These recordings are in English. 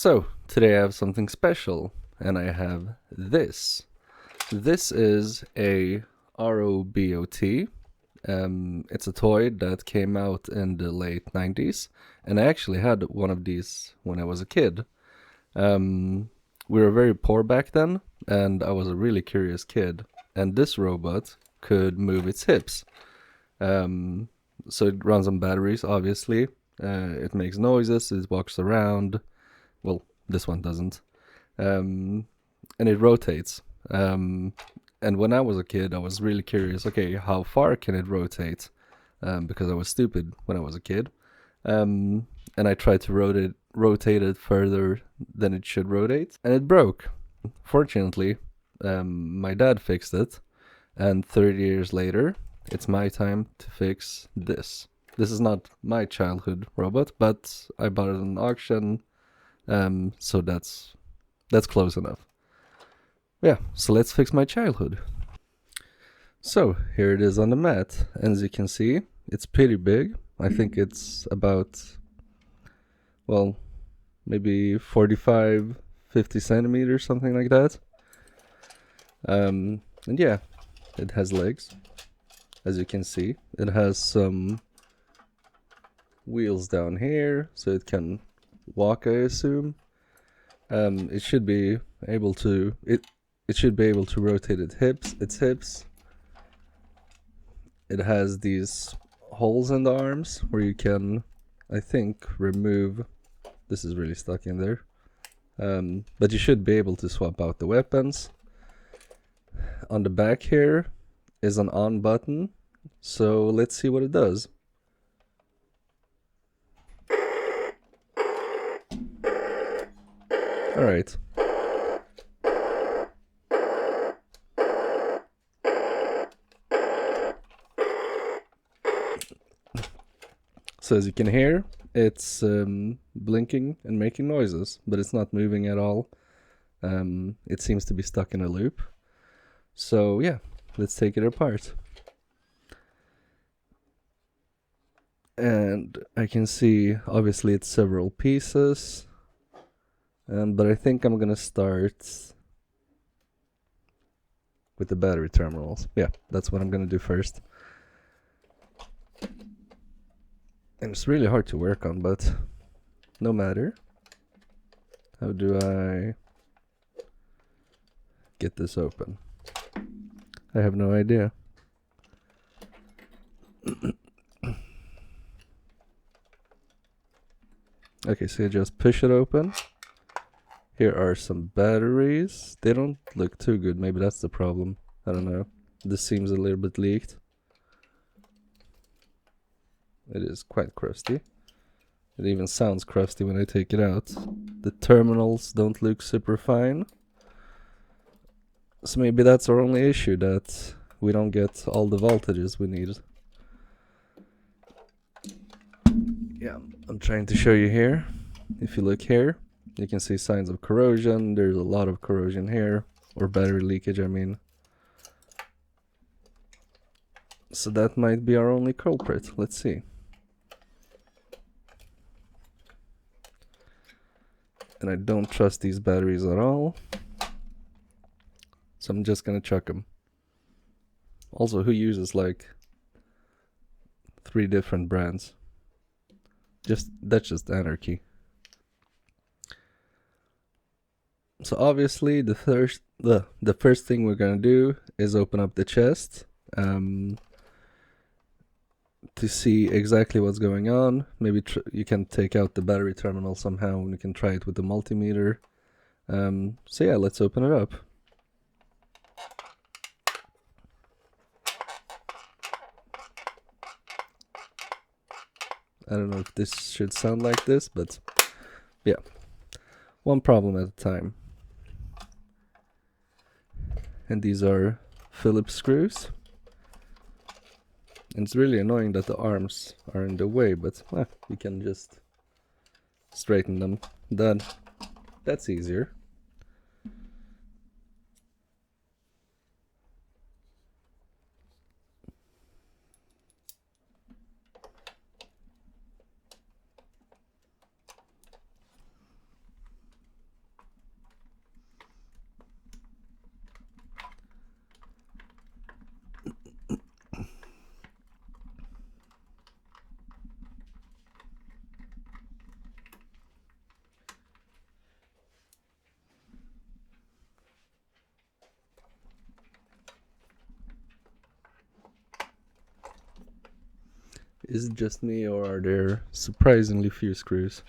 So, today I have something special, and I have this. This is a R.O.B.O.T. It's a toy that came out in the late 90s, and I actually had one of these when I was a kid. We were very poor back then, and I was a really curious kid, and this robot could move its hips. So it runs on batteries, obviously. It makes noises, it walks around. Well, this one doesn't. And it rotates. And when I was a kid, I was really curious, okay, how far can it rotate? Because I was stupid when I was a kid. And I tried to rotate it further than it should rotate, and it broke. Fortunately, my dad fixed it, and 30 years later, it's my time to fix this. This is not my childhood robot, but I bought it at an auction, so that's close enough. Yeah, so let's fix my childhood. So here it is on the mat, and as you can see, it's pretty big. I think it's about, well, maybe 45, 50 centimeters, something like that. And yeah, it has legs, as you can see. It has some wheels down here, so it can walk, I assume. It should be able to rotate its hips. It has these holes in the arms where you can, I think, remove. This is really stuck in there. But you should be able to swap out the weapons. On the back here is an on button, so let's see what it does. Alright. So as you can hear, it's blinking and making noises, but it's not moving at all. It seems to be stuck in a loop. So yeah, let's take it apart. And I can see, obviously it's several pieces, but I think I'm gonna start with the battery terminals. Yeah, that's what I'm gonna do first. And it's really hard to work on, but no matter. How do I get this open? I have no idea. Okay, so you just push it open. Here are some batteries. They don't look too good. Maybe that's the problem. I don't know. This seems a little bit leaked. It is quite crusty. It even sounds crusty when I take it out. The terminals don't look super fine. So maybe that's our only issue, that we don't get all the voltages we need. Yeah, I'm trying to show you here. If you look here, you can see signs of corrosion. There's a lot of corrosion here, or battery leakage, I mean. So that might be our only culprit. Let's see. And I don't trust these batteries at all, so I'm just gonna chuck them. Also, who uses like 3 different brands? That's just anarchy. So obviously the first thing we're gonna do is open up the chest to see exactly what's going on. Maybe you can take out the battery terminal somehow, and we can try it with the multimeter. So yeah, let's open it up. I don't know if this should sound like this, but yeah, one problem at a time. And these are Phillips screws. And it's really annoying that the arms are in the way, but we can just straighten them. That's easier. Is it just me, or are there surprisingly few screws?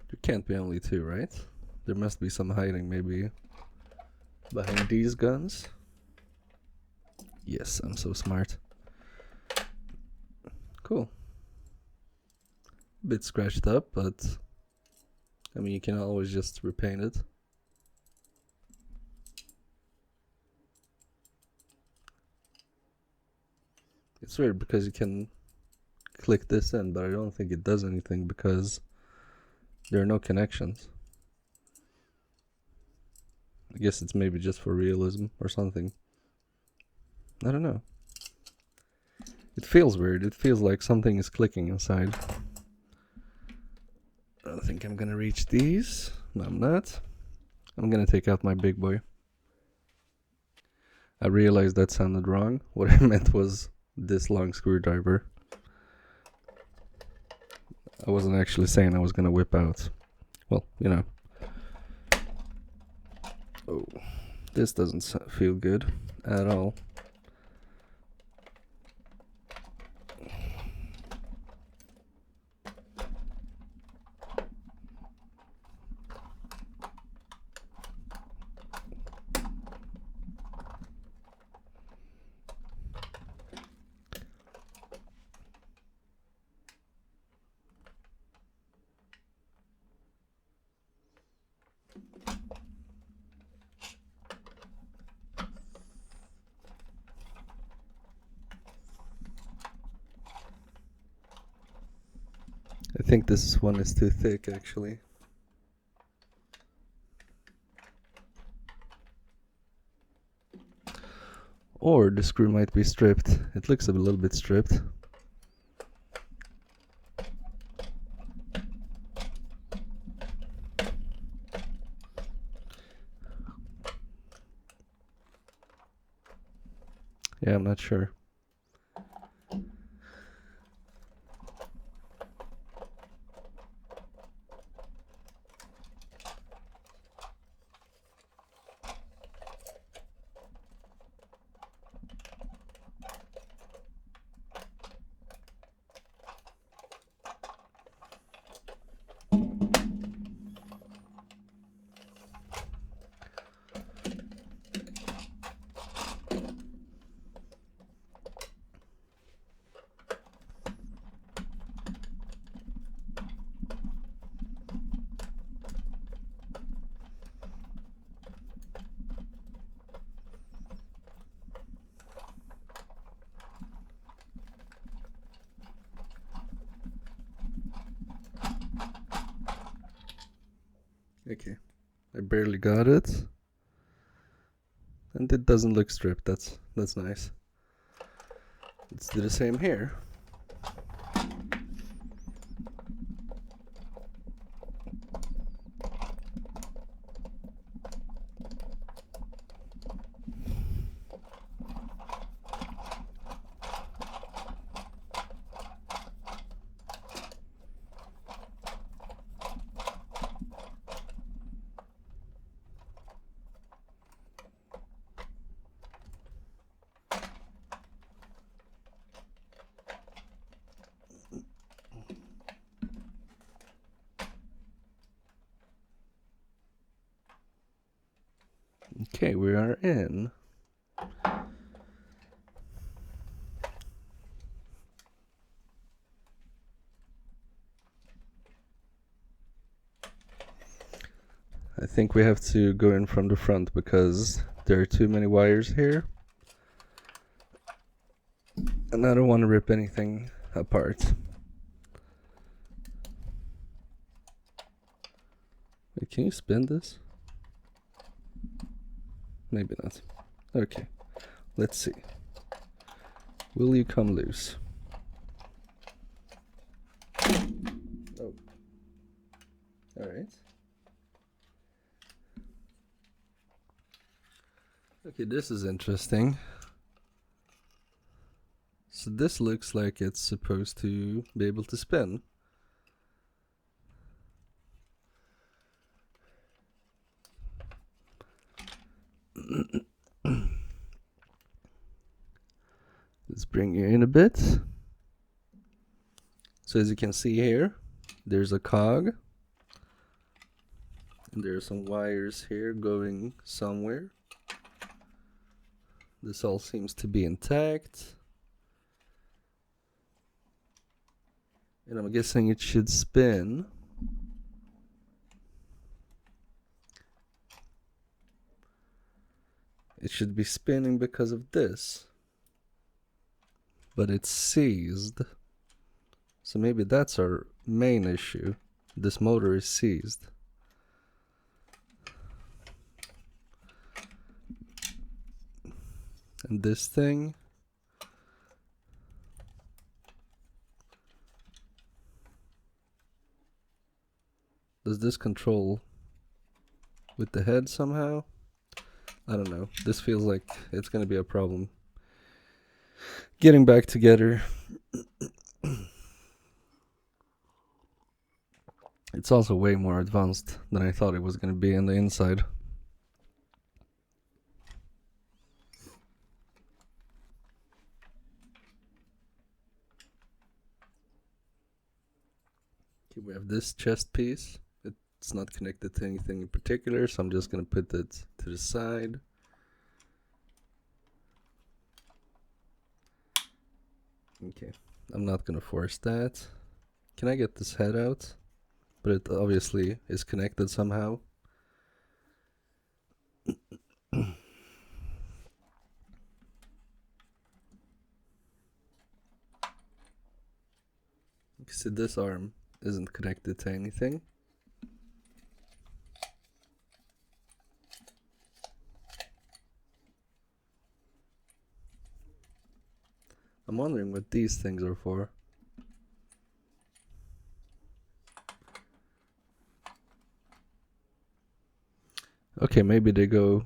There can't be only two, right? There must be some hiding, maybe behind these guns. Yes, I'm so smart. Cool. A bit scratched up, but I mean, you can always just repaint it. It's weird because you can click this in, but I don't think it does anything because there are no connections. I guess it's maybe just for realism or something. I don't know. It feels weird. It feels like something is clicking inside. I don't think I'm gonna reach these. No, I'm not. I'm gonna take out my big boy. I realized that sounded wrong. What I meant was this long screwdriver. I wasn't actually saying I was gonna whip out. Well, you know. Oh, this doesn't feel good at all. I think this one is too thick, actually. Or the screw might be stripped. It looks a little bit stripped. Yeah, I'm not sure. Okay, I barely got it. And it doesn't look stripped. That's nice. Let's do the same here. Okay, we are in. I think we have to go in from the front because there are too many wires here. And I don't want to rip anything apart. Wait, can you spin this? Maybe not. Okay, let's see. Will you come loose? Oh. Alright. Okay, this is interesting. So this looks like it's supposed to be able to spin. Let's bring you in a bit. So as you can see here, there's a cog. And there are some wires here going somewhere. This all seems to be intact. And I'm guessing it should spin. It should be spinning because of this. But it's seized. So maybe that's our main issue. This motor is seized. And this thing, does this control with the head somehow? I don't know. This feels like it's gonna be a problem getting back together. It's also way more advanced than I thought it was gonna be on the inside. Okay, we have this chest piece. It's not connected to anything in particular, so I'm just gonna put it to the side. Okay, I'm not gonna force that. Can I get this head out? But it obviously is connected somehow. See, this arm isn't connected to anything. I'm wondering what these things are for. Okay, maybe they go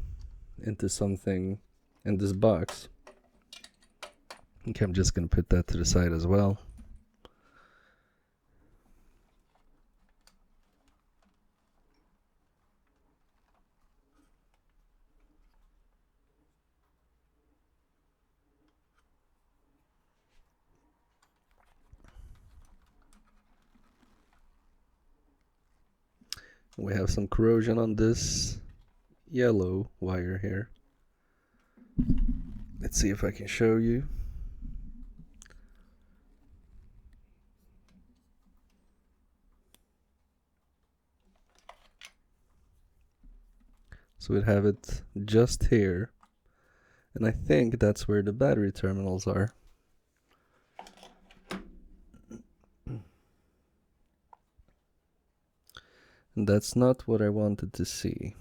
into something in this box. Okay, I'm just gonna put that to the side as well. We have some corrosion on this yellow wire here. Let's see if I can show you. So we'd have it just here. And I think that's where the battery terminals are. And that's not what I wanted to see.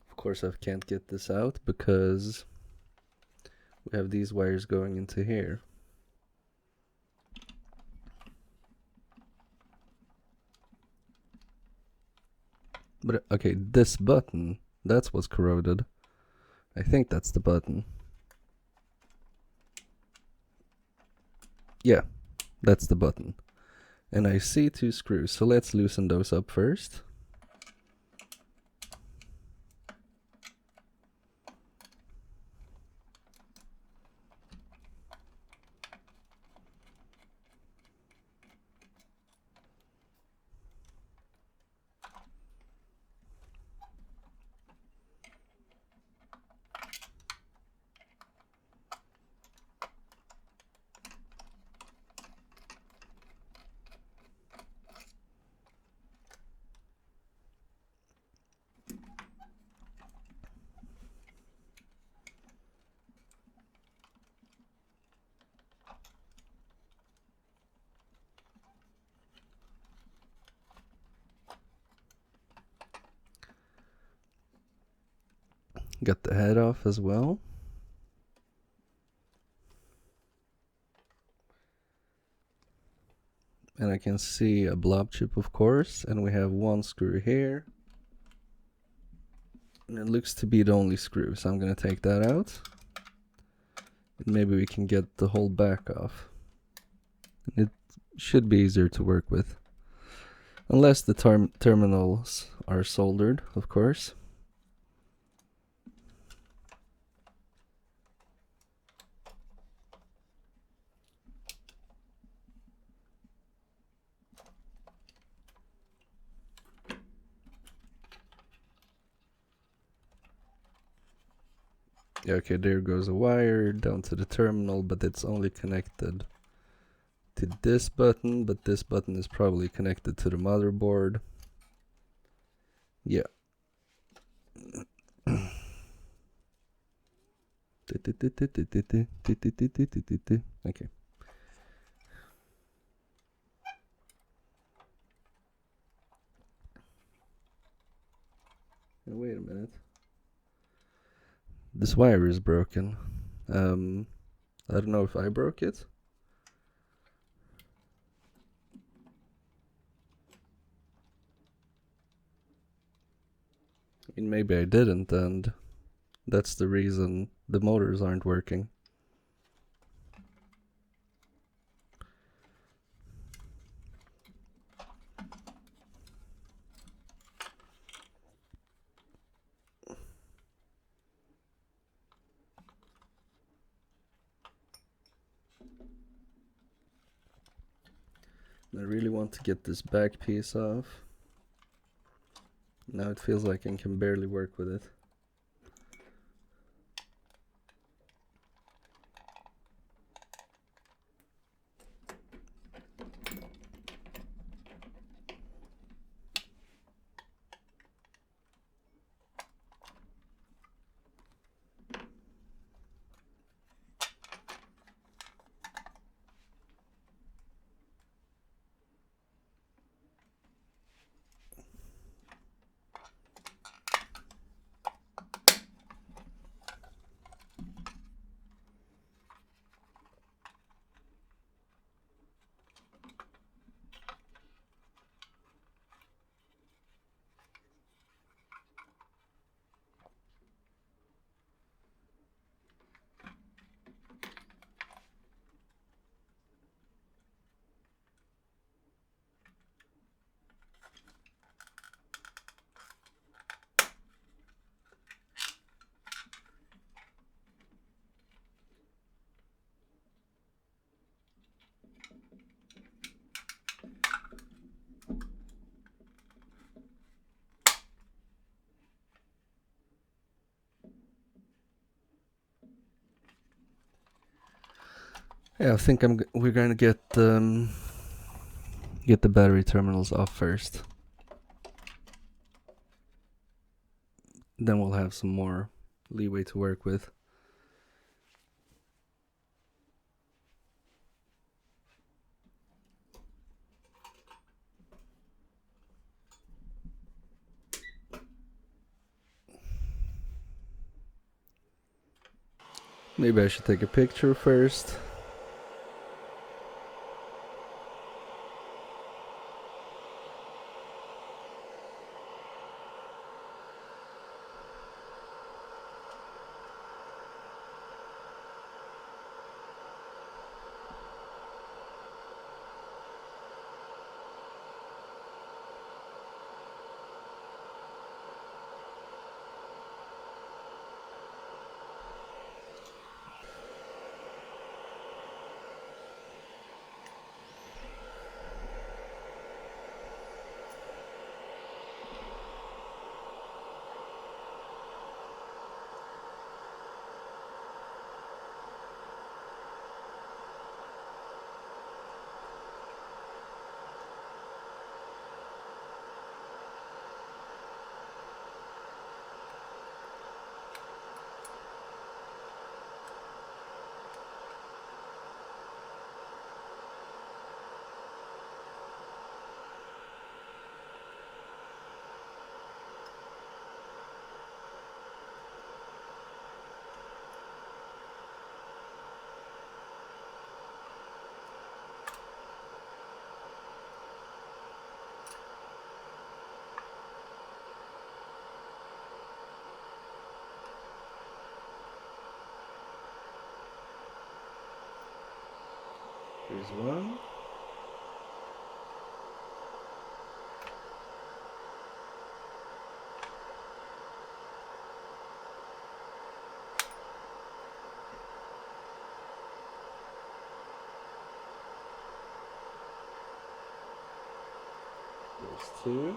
Of course, I can't get this out because we have these wires going into here. But okay, this button, that's what's corroded. I think that's the button. Yeah, that's the button. And I see two screws, so let's loosen those up first. Got the head off as well. And I can see a blob chip, of course, and we have one screw here. And it looks to be the only screw, so I'm gonna take that out. And maybe we can get the whole back off. It should be easier to work with. Unless the terminals are soldered, of course. Yeah, okay, there goes a wire down to the terminal, but it's only connected to this button, but this button is probably connected to the motherboard. Yeah. Okay. Now, wait a minute. This wire is broken. I don't know if I broke it. I mean, maybe I didn't, and that's the reason the motors aren't working. I really want to get this back piece off. Now it feels like I can barely work with it. Yeah, I think we're gonna get the battery terminals off first. Then we'll have some more leeway to work with. Maybe I should take a picture first. Here's one. There's two.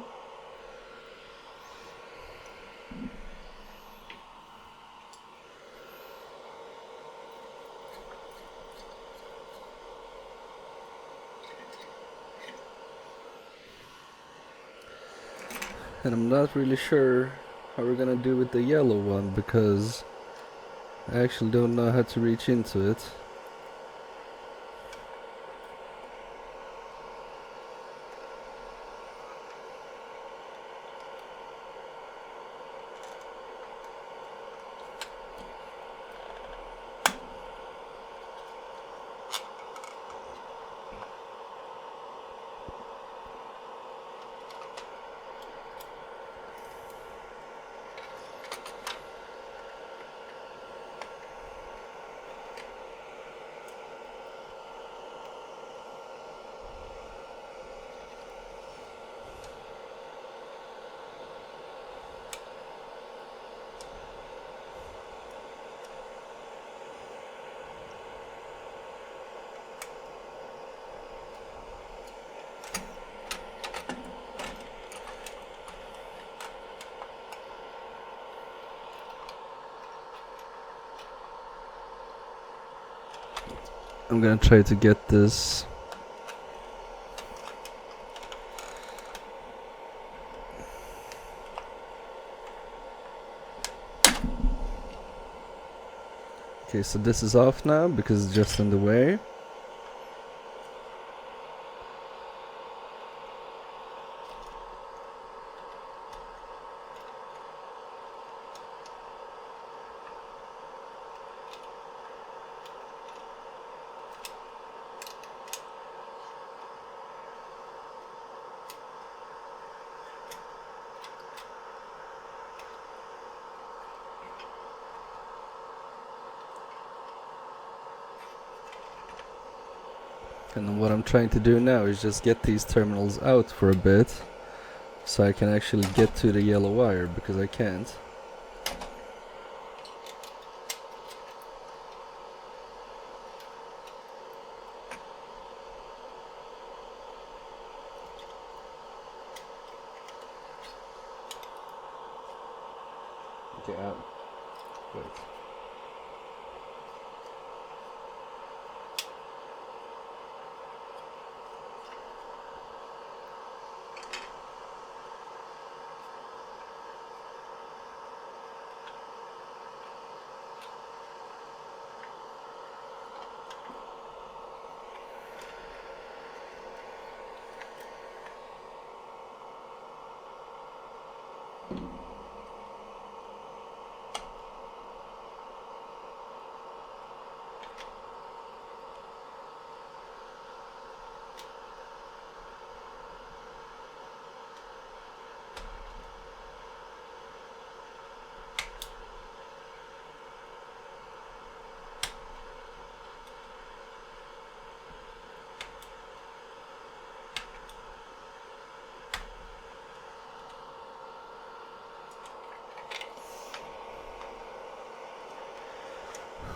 And I'm not really sure how we're gonna do with the yellow one because I actually don't know how to reach into it. I'm gonna try to get this. Okay, so this is off now because it's just in the way. And what I'm trying to do now is just get these terminals out for a bit so I can actually get to the yellow wire because I can't. Okay, out. Wait.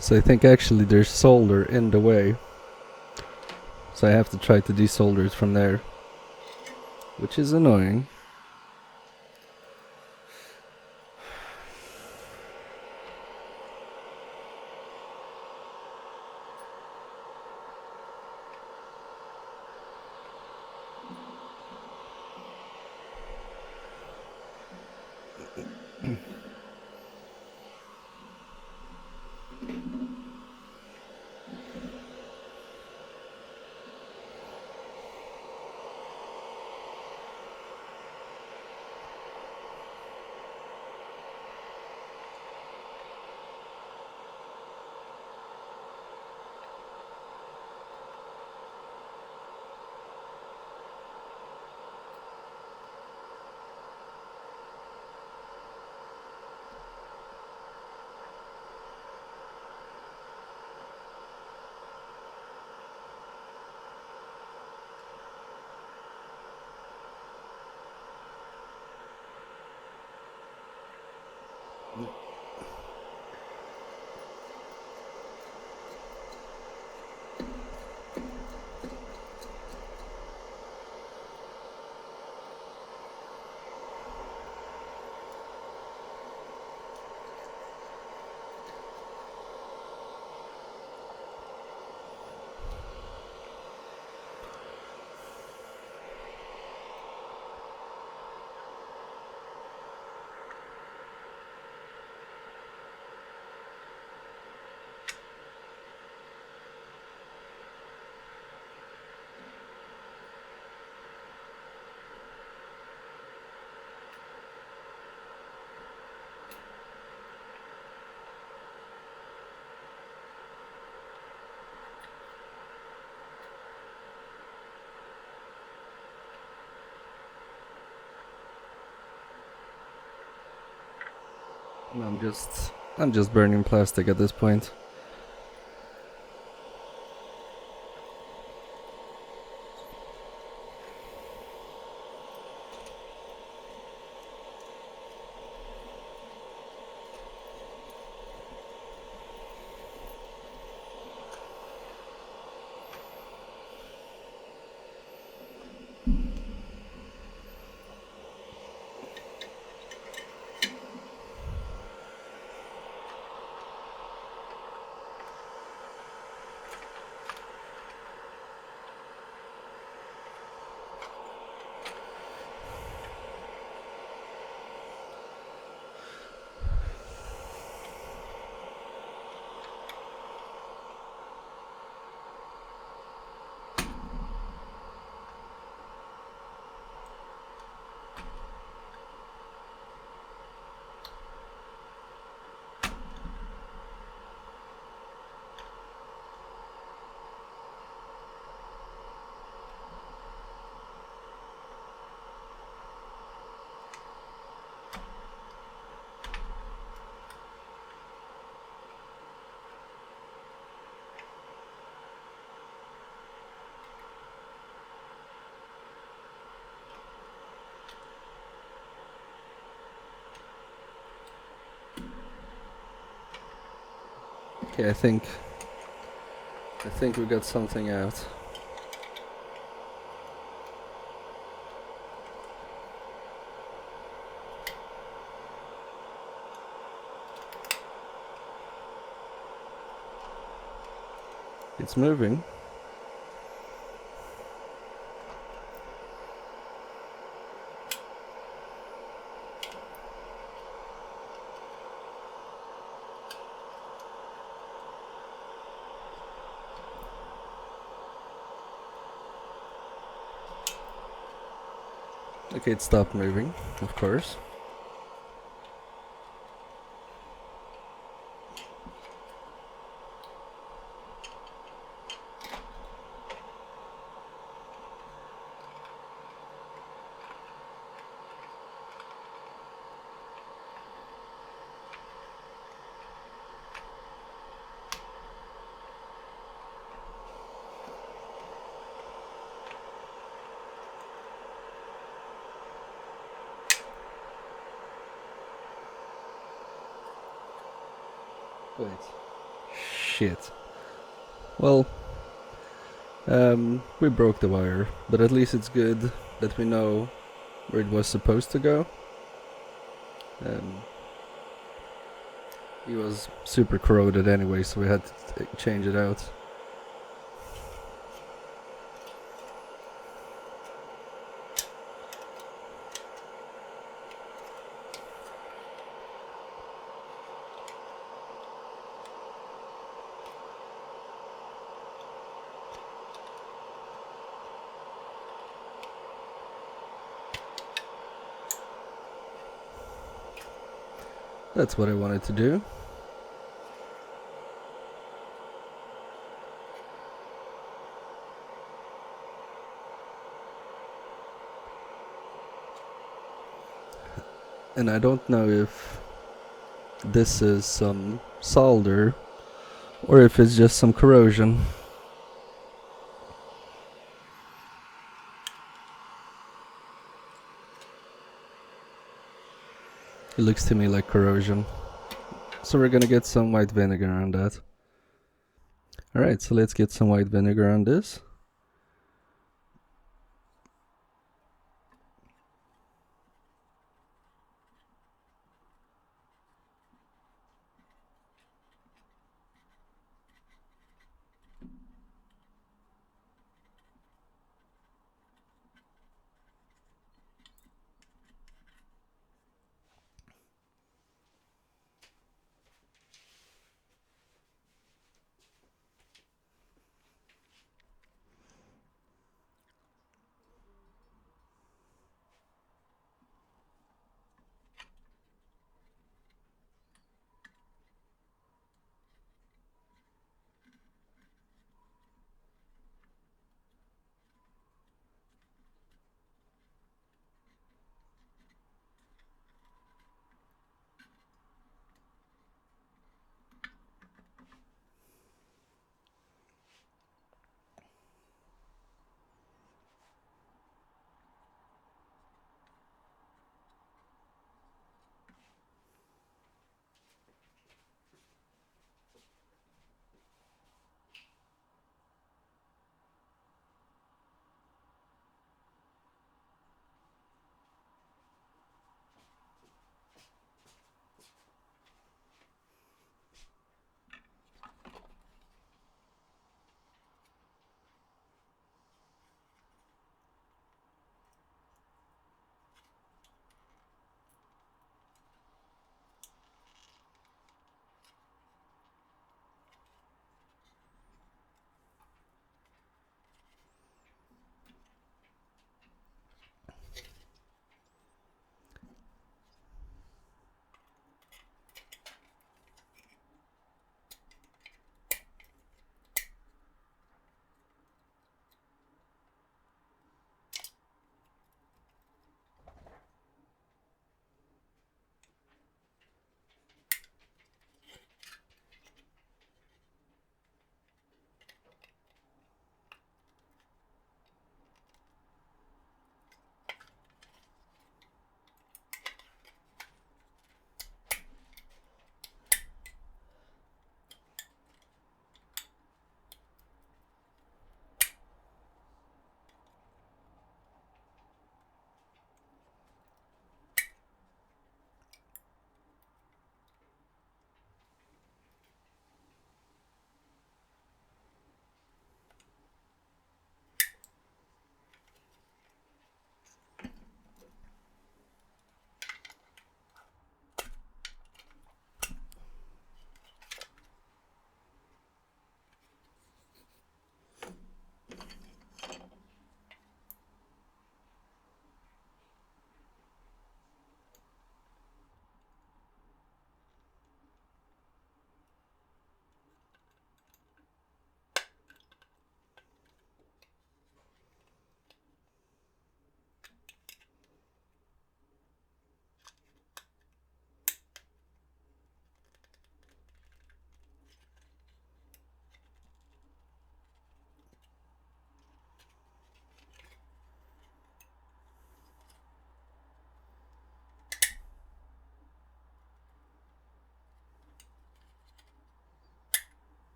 So I think actually there's solder in the way. So I have to try to desolder it from there. Which is annoying. And I'm just burning plastic at this point. Okay, I think we got something out. It's moving. Okay, it stopped moving, of course. Wait. Shit. Well, we broke the wire, but at least it's good that we know where it was supposed to go. It was super corroded anyway, so we had to change it out. That's what I wanted to do. And I don't know if this is some solder or if it's just some corrosion. It looks to me like corrosion. So we're gonna get some white vinegar on that. Alright, so let's get some white vinegar on this.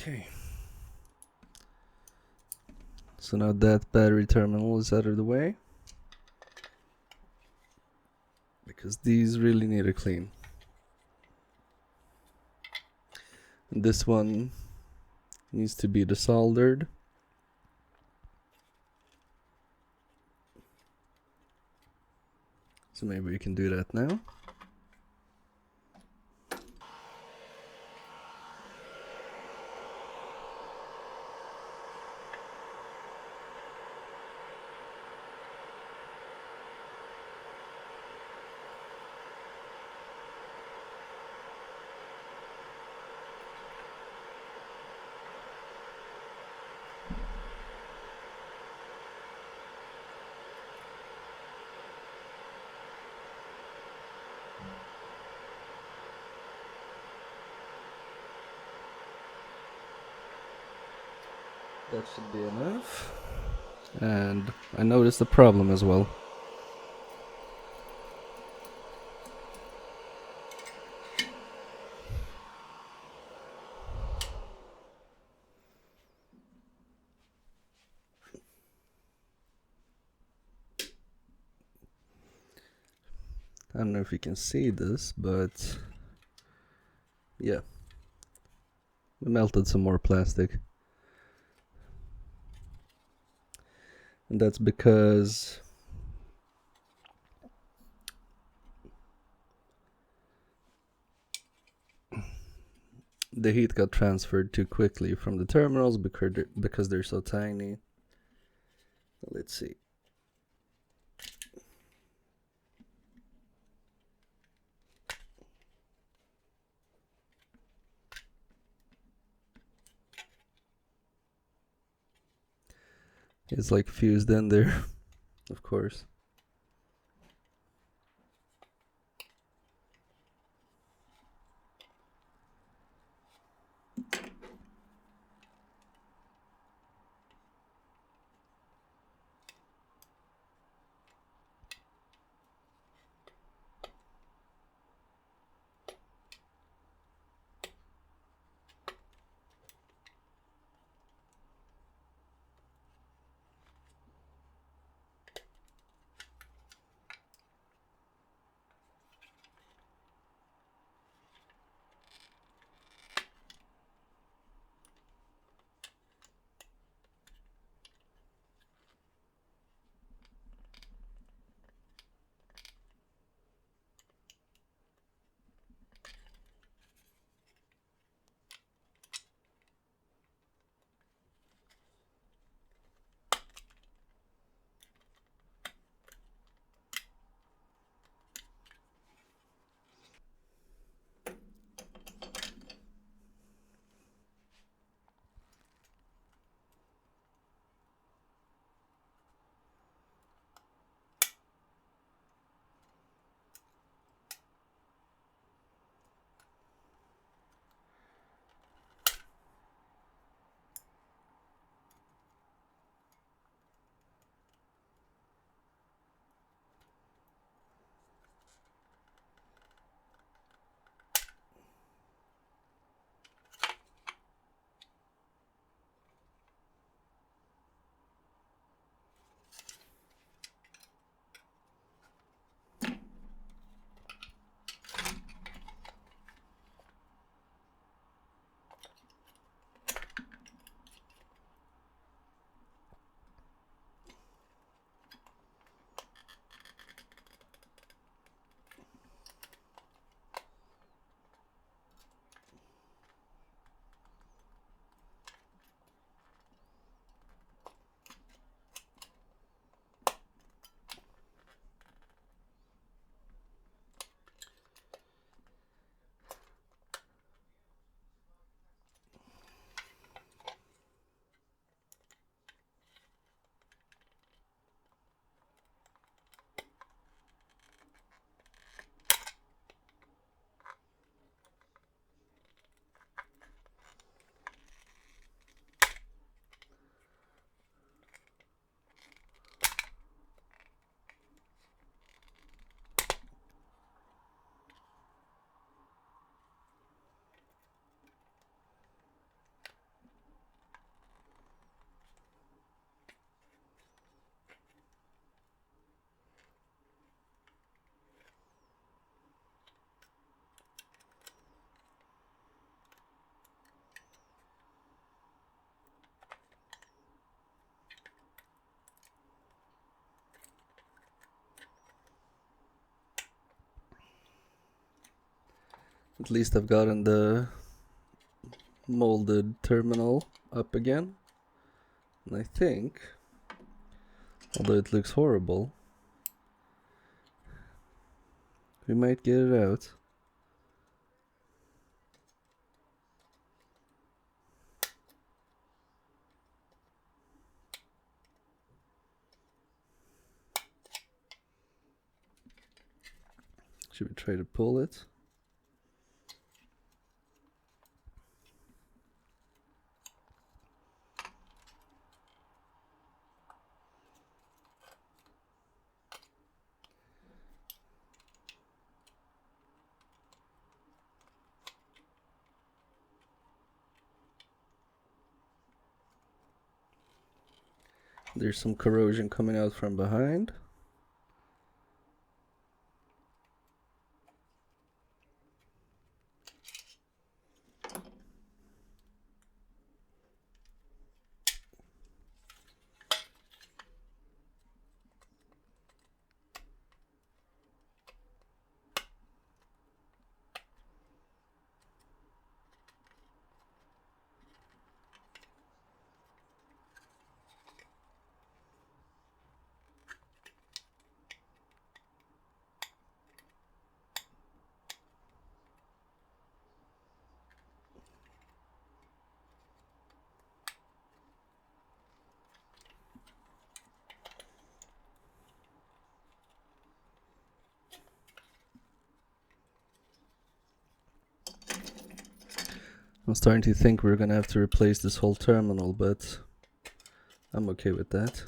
Okay. So now that battery terminal is out of the way, because these really need a clean. And this one needs to be desoldered. So maybe we can do that now. That should be enough. And I noticed a problem as well. I don't know if you can see this, but yeah, we melted some more plastic. And that's because the heat got transferred too quickly from the terminals because they're so tiny. Let's see. It's like fused in there, of course. At least I've gotten the molded terminal up again. And I think, although it looks horrible, we might get it out. Should we try to pull it? There's some corrosion coming out from behind. I'm starting to think we're gonna have to replace this whole terminal, but I'm okay with that.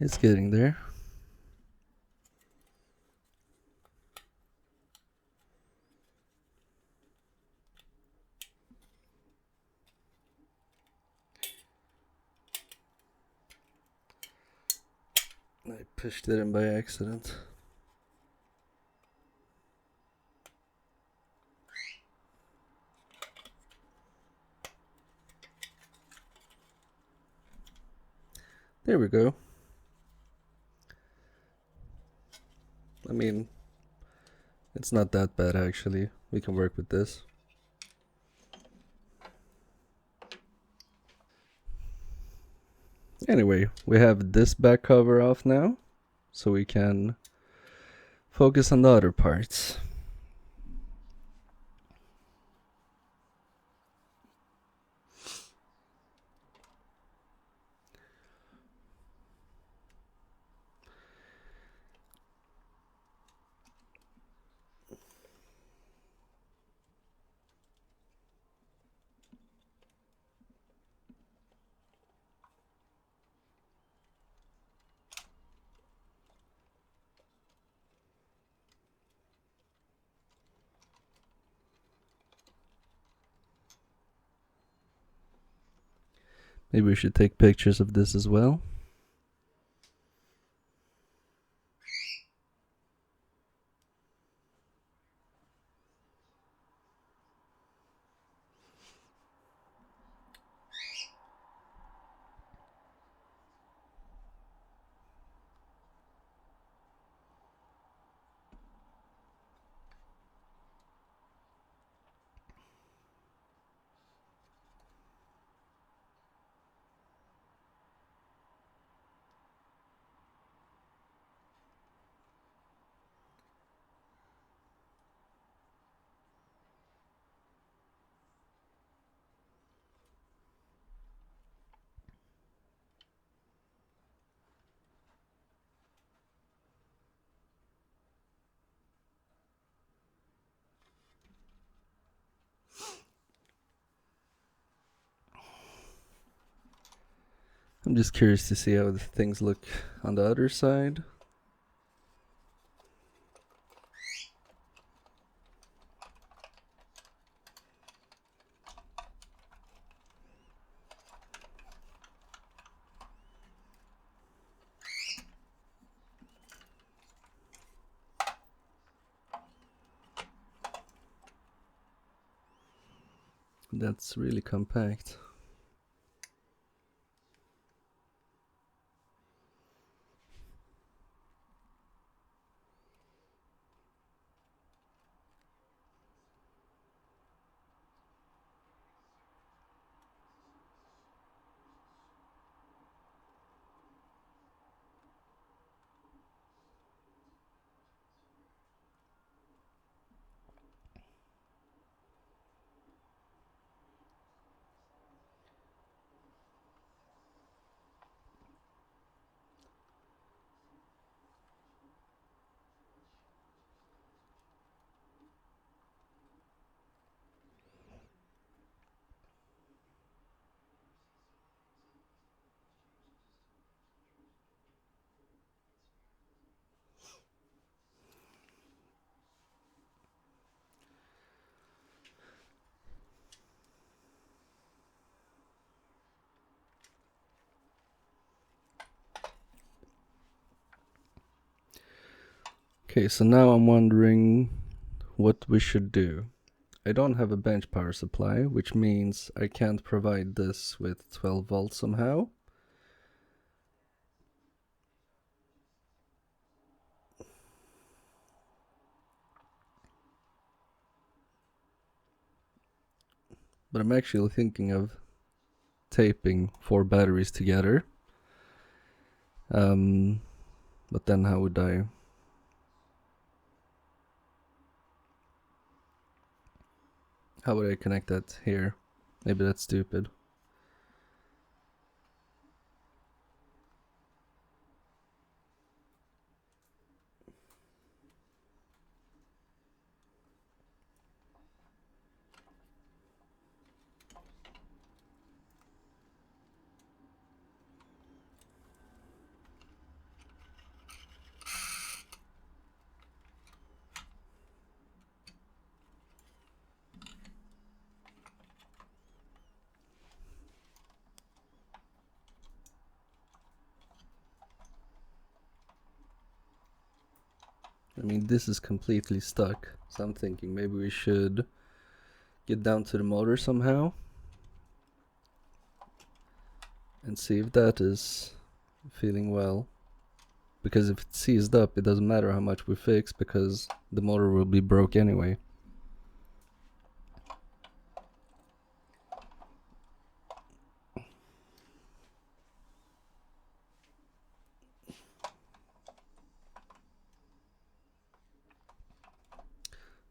It's getting there. I pushed it in by accident. There we go. I mean, it's not that bad actually. We can work with this. Anyway, we have this back cover off now, so we can focus on the other parts. Maybe we should take pictures of this as well. I'm just curious to see how the things look on the other side. That's really compact. Okay, so now I'm wondering what we should do. I don't have a bench power supply, which means I can't provide this with 12 volts somehow. But I'm actually thinking of taping 4 batteries together. But then how would I? How would I connect that here? Maybe that's stupid. I mean, this is completely stuck, so I'm thinking maybe we should get down to the motor somehow and see if that is feeling well. Because if it's seized up, it doesn't matter how much we fix because the motor will be broke anyway.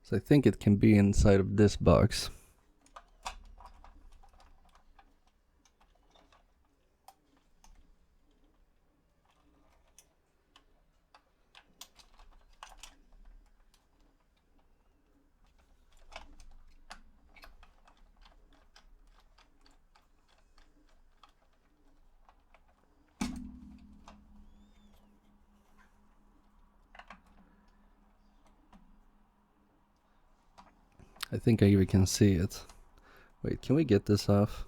So I think it can be inside of this box. I think I even can see it. Wait, can we get this off?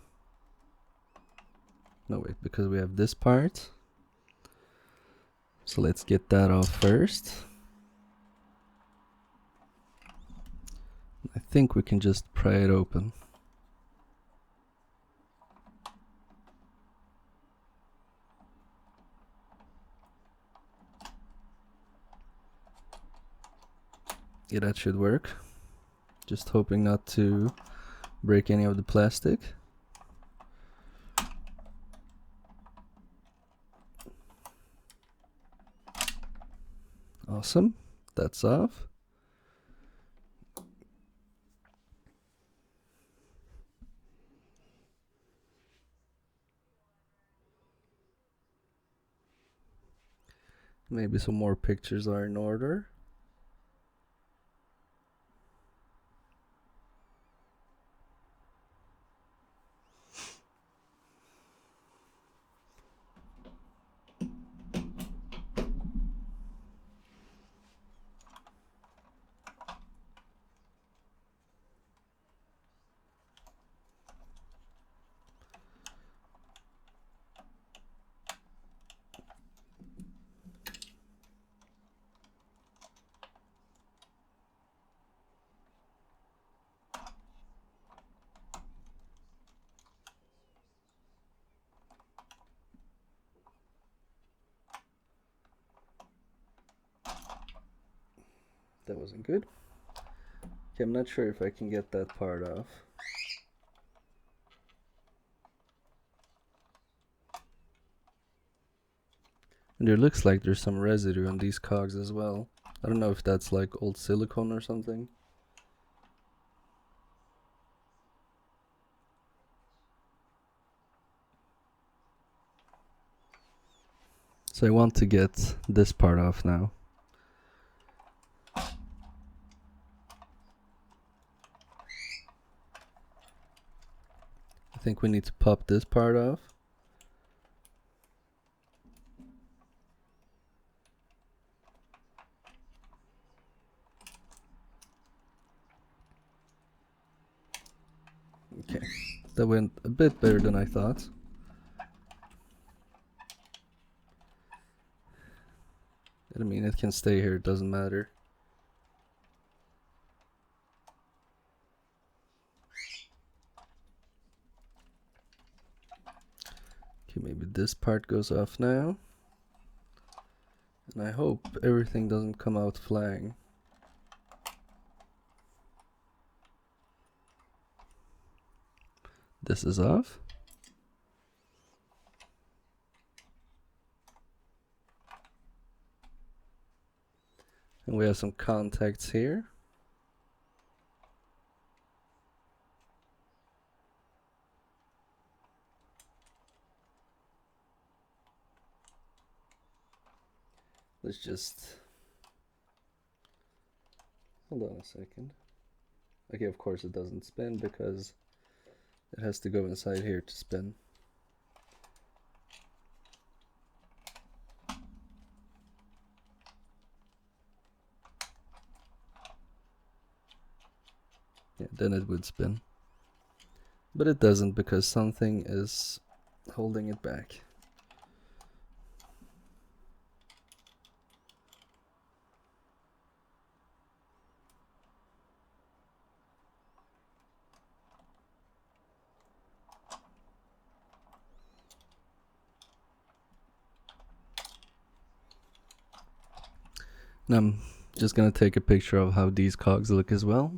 No, wait, because we have this part. So let's get that off first. I think we can just pry it open. Yeah, that should work. Just hoping not to break any of the plastic. Awesome, that's off. Maybe some more pictures are in order. That wasn't good. Okay, I'm not sure if I can get that part off. And there looks like there's some residue on these cogs as well. I don't know if that's like old silicone or something. So I want to get this part off now. I think we need to pop this part off. Okay, that went a bit better than I thought. I mean, it can stay here, it doesn't matter. Okay, maybe this part goes off now. And I hope everything doesn't come out flying. This is off. And we have some contacts here. Let's just hold on a second. Okay, of course it doesn't spin because it has to go inside here to spin. Yeah, then it would spin. But it doesn't because something is holding it back. Now I'm just gonna take a picture of how these cogs look as well.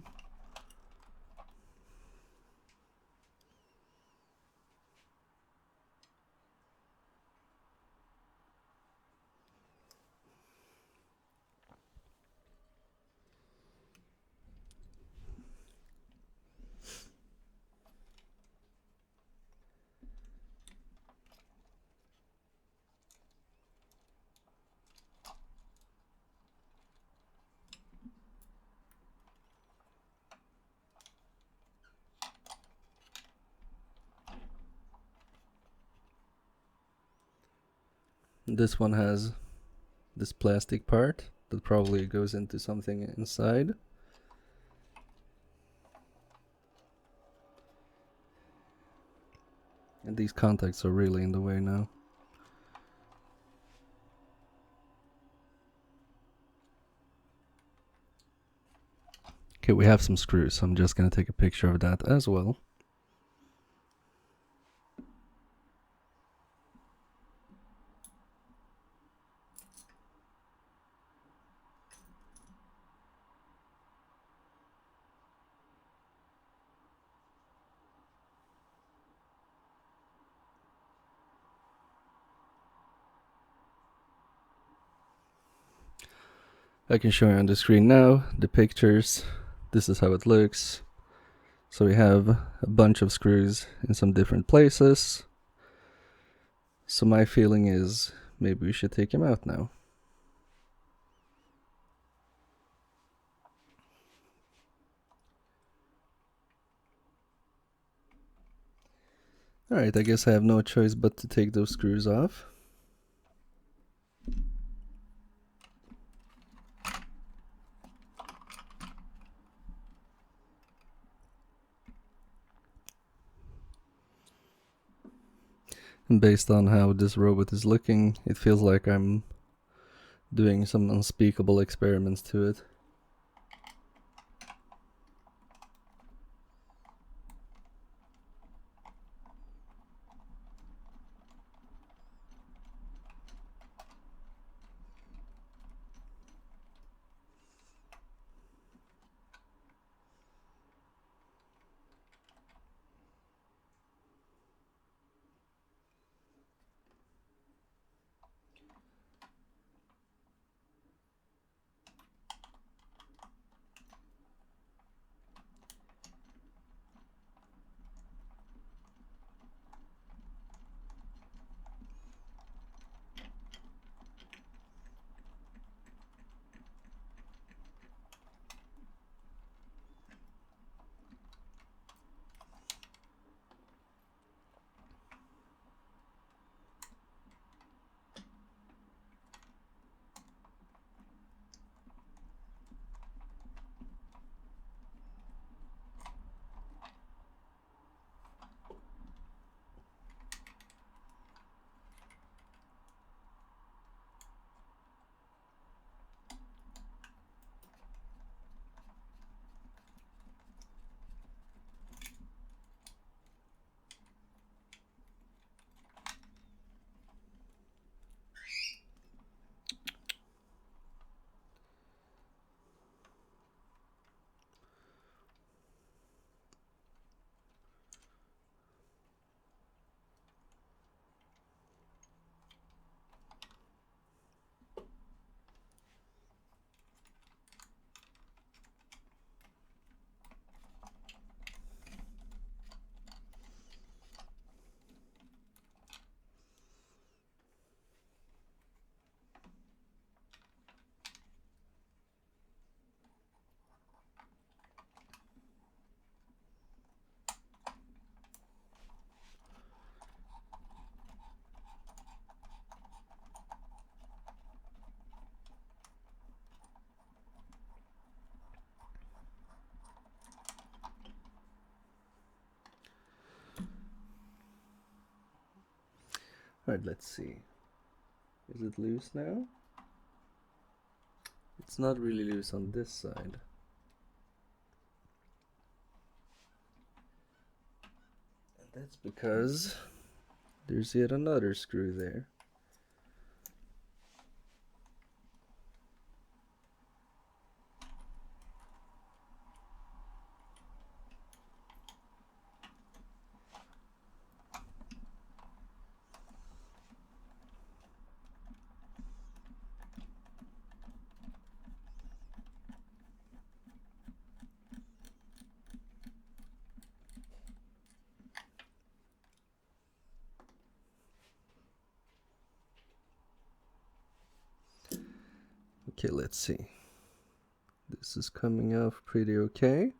This one has this plastic part that probably goes into something inside. And these contacts are really in the way now. Okay, we have some screws, so I'm just gonna take a picture of that as well. I can show you on the screen now the pictures. This is how it looks. So we have a bunch of screws in some different places. So my feeling is maybe we should take him out now. Alright, I guess I have no choice but to take those screws off. And based on how this robot is looking, it feels like I'm doing some unspeakable experiments to it. Alright, let's see. Is it loose now? It's not really loose on this side. And that's because there's yet another screw there. Okay, let's see. This is coming off pretty okay.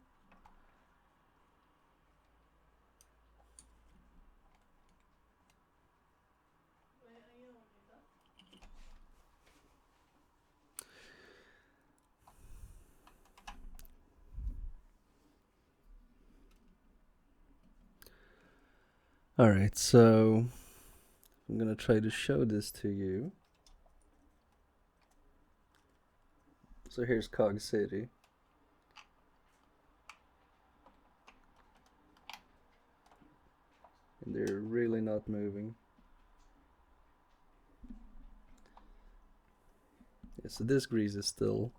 Alright, so I'm gonna try to show this to you. So here's Cog City. And they're really not moving. Yeah, so this grease is still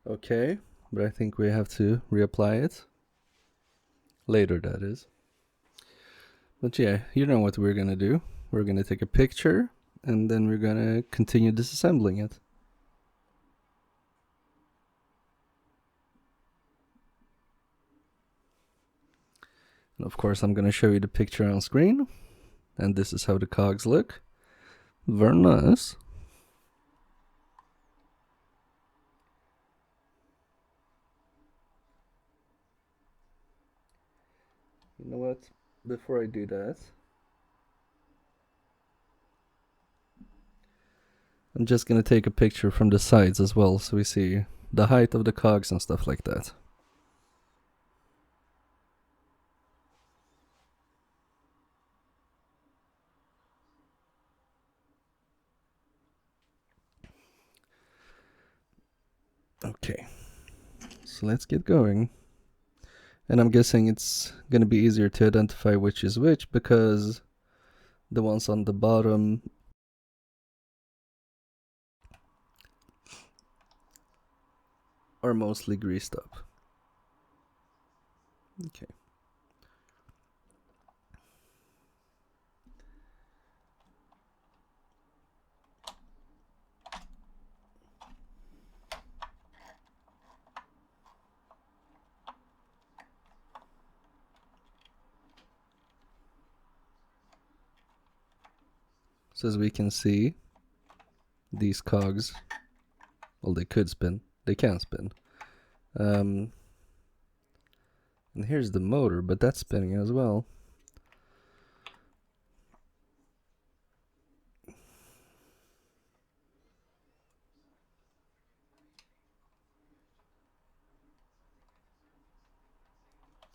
okay, but I think we have to reapply it. Later, that is. But yeah, you know what we're gonna do. We're gonna take a picture, and then we're gonna continue disassembling it. And of course, I'm gonna show you the picture on screen. And this is how the cogs look. Very nice. You know what? Before I do that, I'm just gonna take a picture from the sides as well, so we see the height of the cogs and stuff like that. Okay, so let's get going. And I'm guessing it's gonna be easier to identify which is which because the ones on the bottom are mostly greased up. Okay. So as we can see, these cogs, well, they could spin. They can spin. And here's the motor, but that's spinning as well.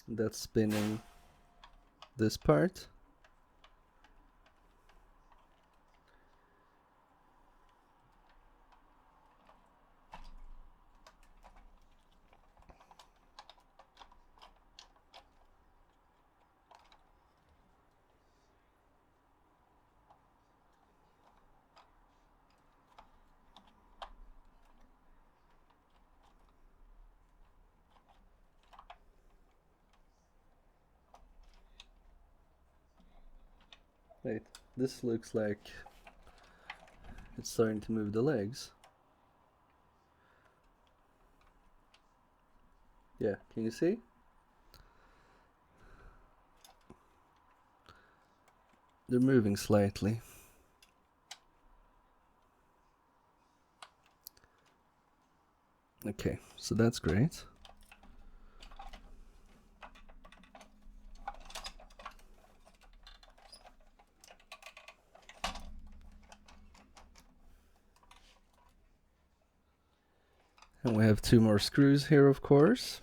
That's spinning this part. Wait, this looks like it's starting to move the legs. Yeah, can you see? They're moving slightly. Okay, so that's great. And we have 2 more screws here, of course.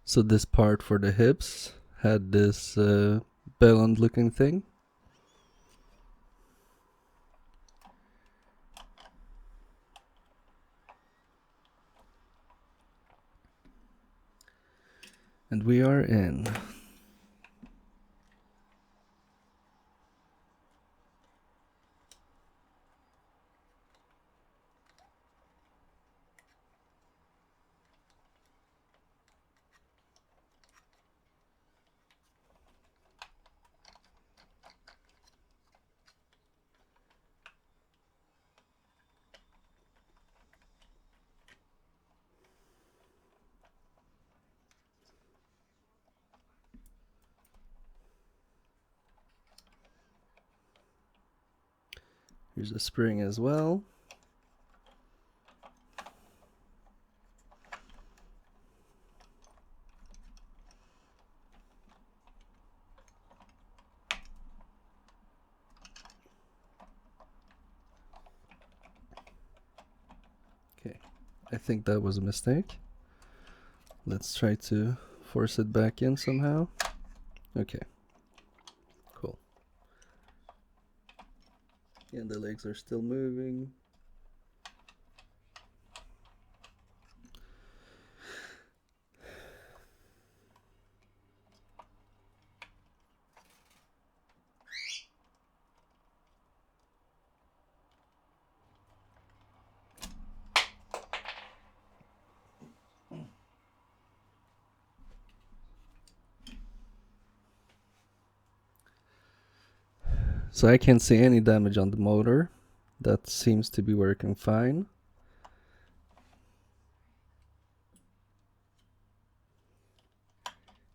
So this part for the hips had this bellend looking thing. And we are in. Here's a spring as well. Okay, I think that was a mistake. Let's try to force it back in somehow. Okay, cool. And the legs are still moving. So I can't see any damage on the motor. That seems to be working fine.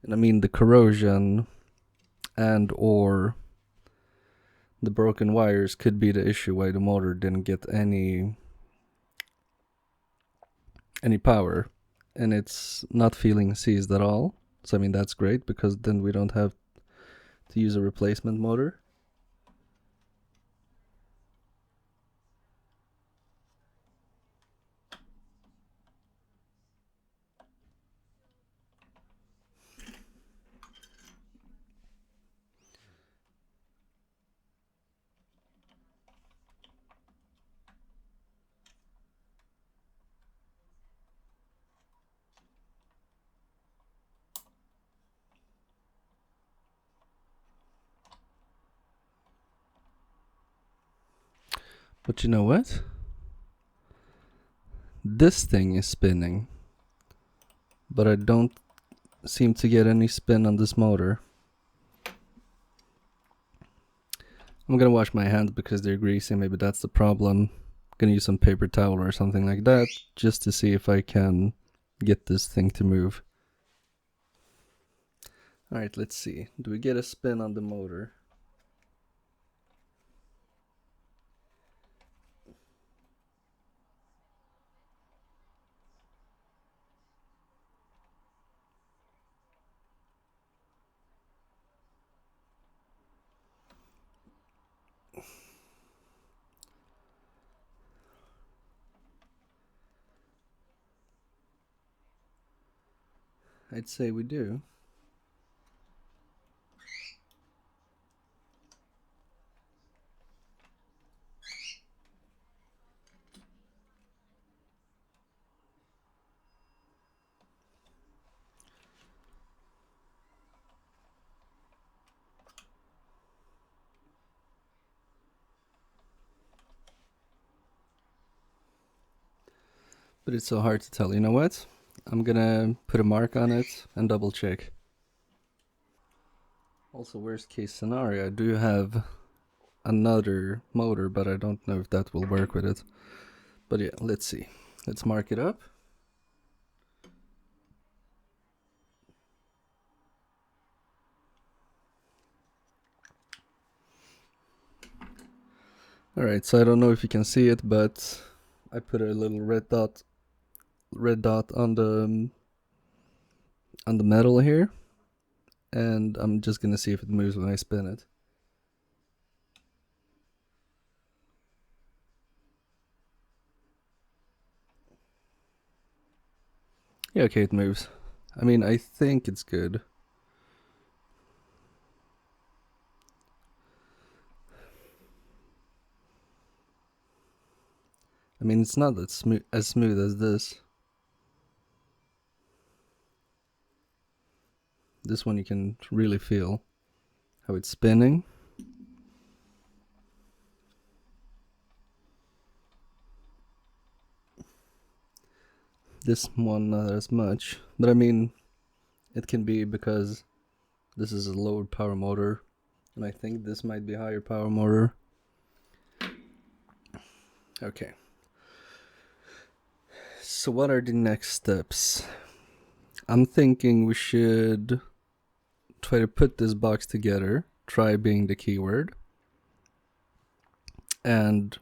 And I mean the corrosion and or the broken wires could be the issue why the motor didn't get any power, and it's not feeling seized at all. So I mean that's great, because then we don't have to use a replacement motor. But you know what? This thing is spinning, but I don't seem to get any spin on this motor. I'm gonna wash my hands because they're greasy, maybe that's the problem. I'm gonna use some paper towel or something like that just to see if I can get this thing to move. Alright, let's see. Do we get a spin on the motor? I'd say we do. But it's so hard to tell. You know what? I'm gonna put a mark on it and double check. Also, worst case scenario, I do have another motor, but I don't know if that will work with it. But yeah, let's see. Let's mark it up. Alright, so I don't know if you can see it, but I put a little red dot on the metal here, and I'm just gonna see if it moves when I spin it. Yeah, okay, it moves. I mean, I think it's good. I mean, it's not that as smooth as this. This one you can really feel how it's spinning. This one not as much, but I mean, it can be because this is a lower power motor, and I think this might be a higher power motor. Okay. So what are the next steps? I'm thinking we should try to put this box together, try being the keyword, and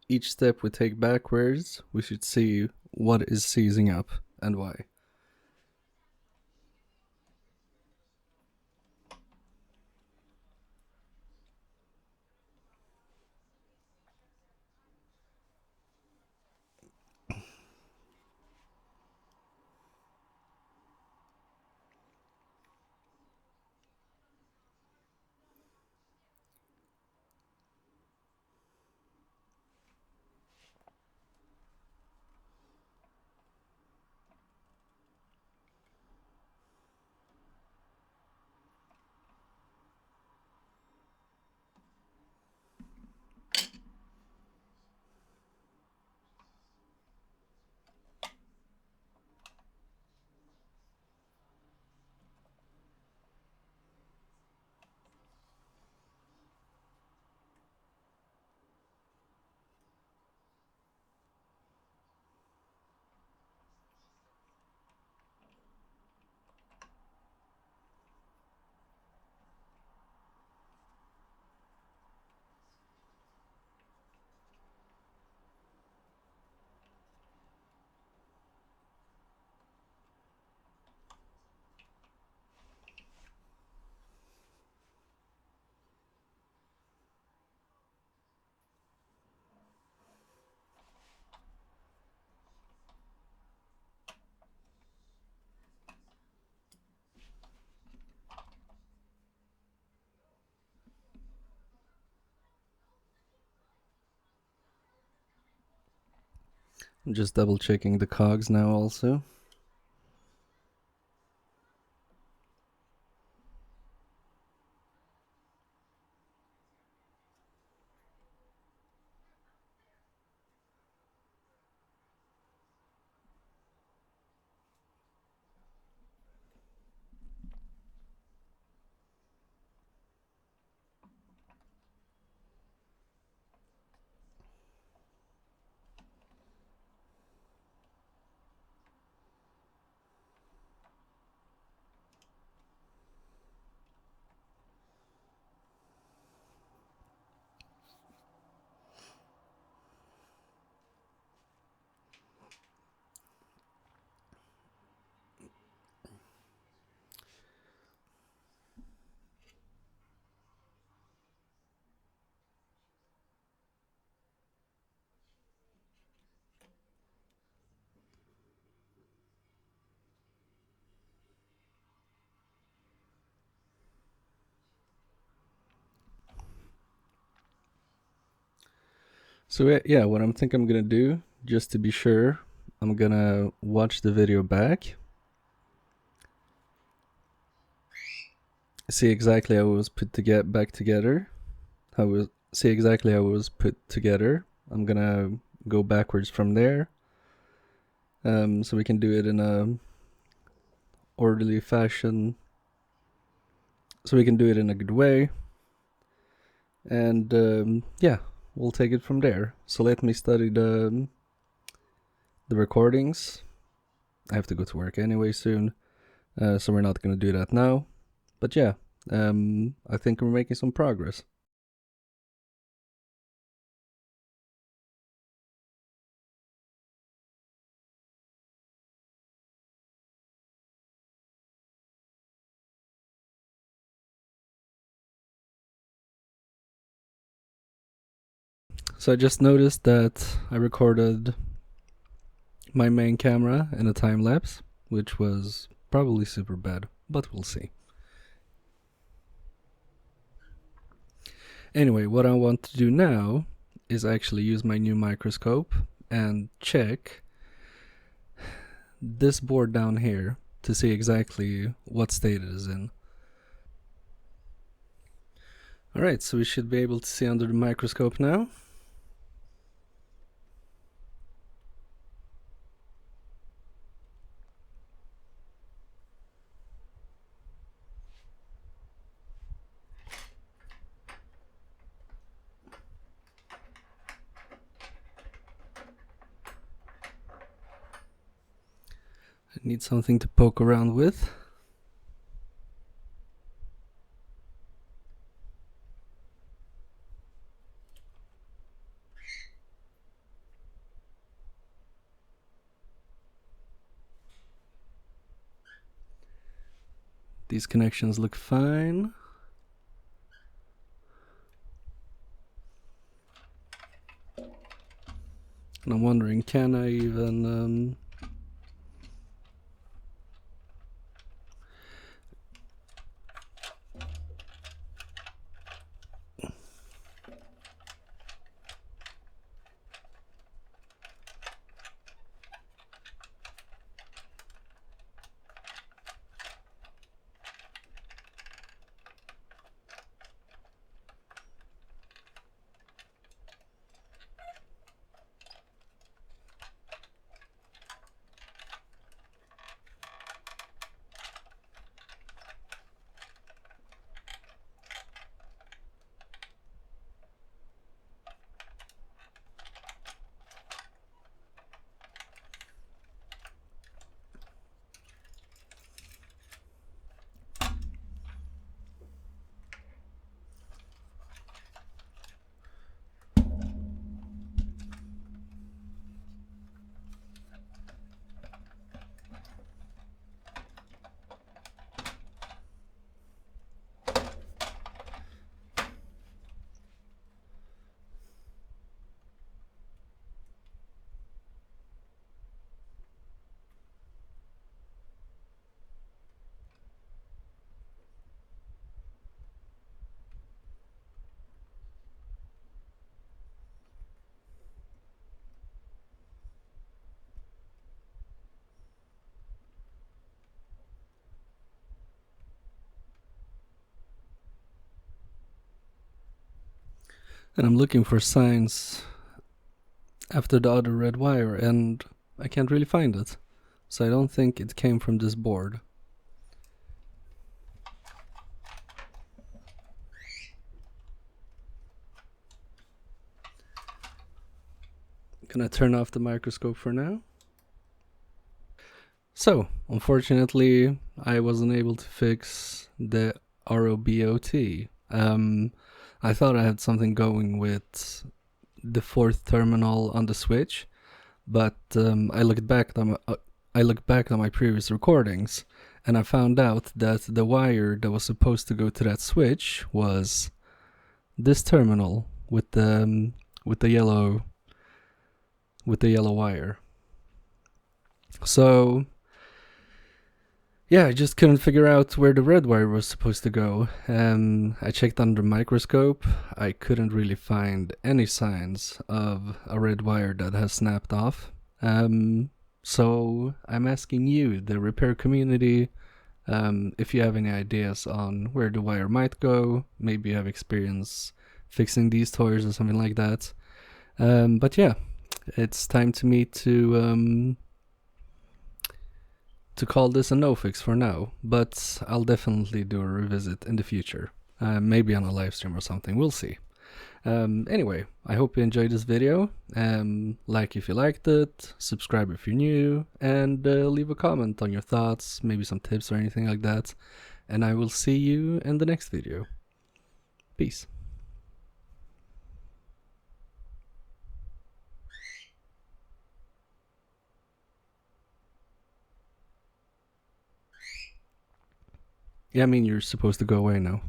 each step we take backwards, we should see what is seizing up and why. I'm just double checking the cogs now also. So yeah, what I'm gonna do, just to be sure, I'm gonna watch the video back, see exactly how it was put to get back together, see exactly how it was put together. I'm gonna go backwards from there, so we can do it in a orderly fashion, so we can do it in a good way, and yeah, we'll take it from there. So let me study the recordings. I have to go to work anyway soon, so we're not gonna do that now. But yeah, I think we're making some progress. So I just noticed that I recorded my main camera in a time lapse, which was Probably super bad, but we'll see. Anyway, what I want to do now is actually use my new microscope and check this board down here to see exactly what state it is in. Alright, so we should be able to see under the microscope now. I need something to poke around with. These connections look fine. And I'm wondering, can I even... And I'm looking for signs after the other red wire, and I can't really find it. So I don't think it came from this board. Gonna turn off the microscope for now. So, unfortunately, I wasn't able to fix the R.O.B.O.T. I thought I had something going with the fourth terminal on the switch, but I looked back at my previous recordings, and I found out that the wire that was supposed to go to that switch was this terminal with the yellow wire. So yeah, I just couldn't figure out where the red wire was supposed to go. I checked under the microscope. I couldn't really find any signs of a red wire that has snapped off. So I'm asking you, the repair community, if you have any ideas on where the wire might go. Maybe you have experience fixing these toys or something like that. But yeah, it's time to me to call this a no fix for now, but I'll definitely do a revisit in the future. Maybe on a live stream or something, we'll see. Anyway, I hope you enjoyed this video. Like if you liked it, subscribe if you're new, and leave a comment on your thoughts, maybe some tips or anything like that. And I will see you in the next video. Peace. Yeah, I mean, you're supposed to go away now.